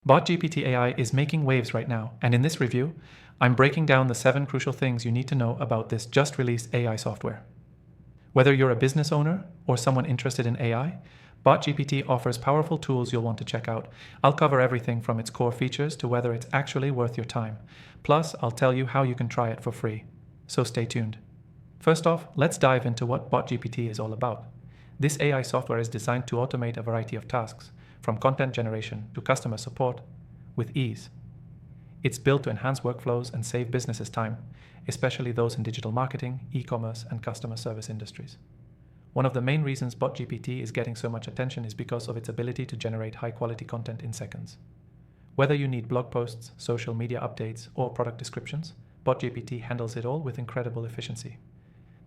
BotGPT AI is making waves right now, and in this review, I'm breaking down the 7 crucial things you need to know about this just released AI software. Whether you're a business owner or someone interested in AI, BotGPT offers powerful tools you'll want to check out. I'll cover everything from its core features to whether it's actually worth your time. Plus, I'll tell you how you can try it for free. So stay tuned. First off, let's dive into what BotGPT is all about. This AI software is designed to automate a variety of tasks, from content generation to customer support, with ease. It's built to enhance workflows and save businesses time, especially those in digital marketing, e-commerce, and customer service industries. One of the main reasons BotGPT is getting so much attention is because of its ability to generate high-quality content in seconds. Whether you need blog posts, social media updates, or product descriptions, BotGPT handles it all with incredible efficiency.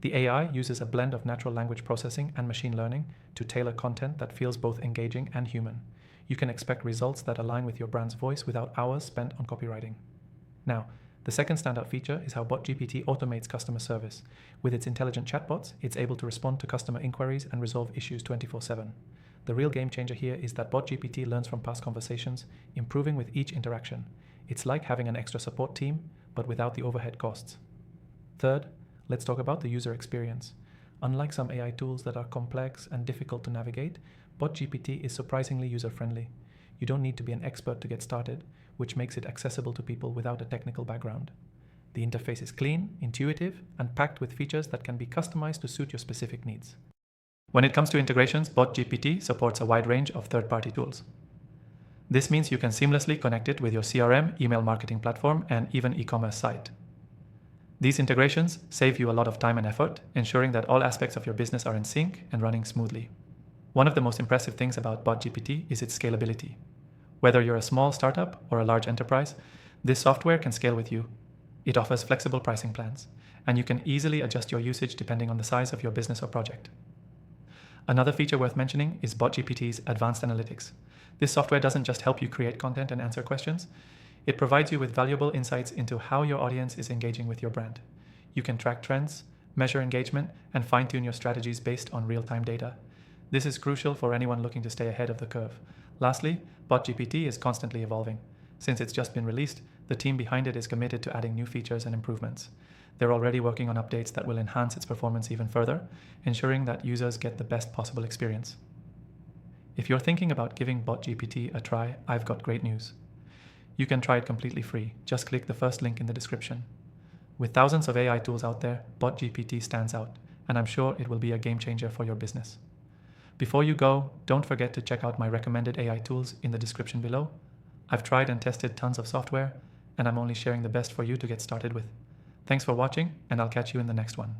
The AI uses a blend of natural language processing and machine learning to tailor content that feels both engaging and human. You can expect results that align with your brand's voice without hours spent on copywriting. Now, the second standout feature is how BotGPT automates customer service. With its intelligent chatbots, it's able to respond to customer inquiries and resolve issues 24/7. The real game changer here is that BotGPT learns from past conversations, improving with each interaction. It's like having an extra support team, but without the overhead costs. Third, let's talk about the user experience. Unlike some AI tools that are complex and difficult to navigate, BotGPT is surprisingly user-friendly. You don't need to be an expert to get started, which makes it accessible to people without a technical background. The interface is clean, intuitive, and packed with features that can be customized to suit your specific needs. When it comes to integrations, BotGPT supports a wide range of third-party tools. This means you can seamlessly connect it with your CRM, email marketing platform, and even e-commerce site. These integrations save you a lot of time and effort, ensuring that all aspects of your business are in sync and running smoothly. One of the most impressive things about BotGPT is its scalability. Whether you're a small startup or a large enterprise, this software can scale with you. It offers flexible pricing plans, and you can easily adjust your usage depending on the size of your business or project. Another feature worth mentioning is BotGPT's advanced analytics. This software doesn't just help you create content and answer questions, it provides you with valuable insights into how your audience is engaging with your brand. You can track trends, measure engagement, and fine-tune your strategies based on real-time data. This is crucial for anyone looking to stay ahead of the curve. Lastly, BotGPT is constantly evolving. Since it's just been released, the team behind it is committed to adding new features and improvements. They're already working on updates that will enhance its performance even further, ensuring that users get the best possible experience. If you're thinking about giving BotGPT a try, I've got great news. You can try it completely free. Just click the first link in the description. With thousands of AI tools out there, BotGPT stands out, and I'm sure it will be a game changer for your business. Before you go, don't forget to check out my recommended AI tools in the description below. I've tried and tested tons of software, and I'm only sharing the best for you to get started with. Thanks for watching, and I'll catch you in the next one.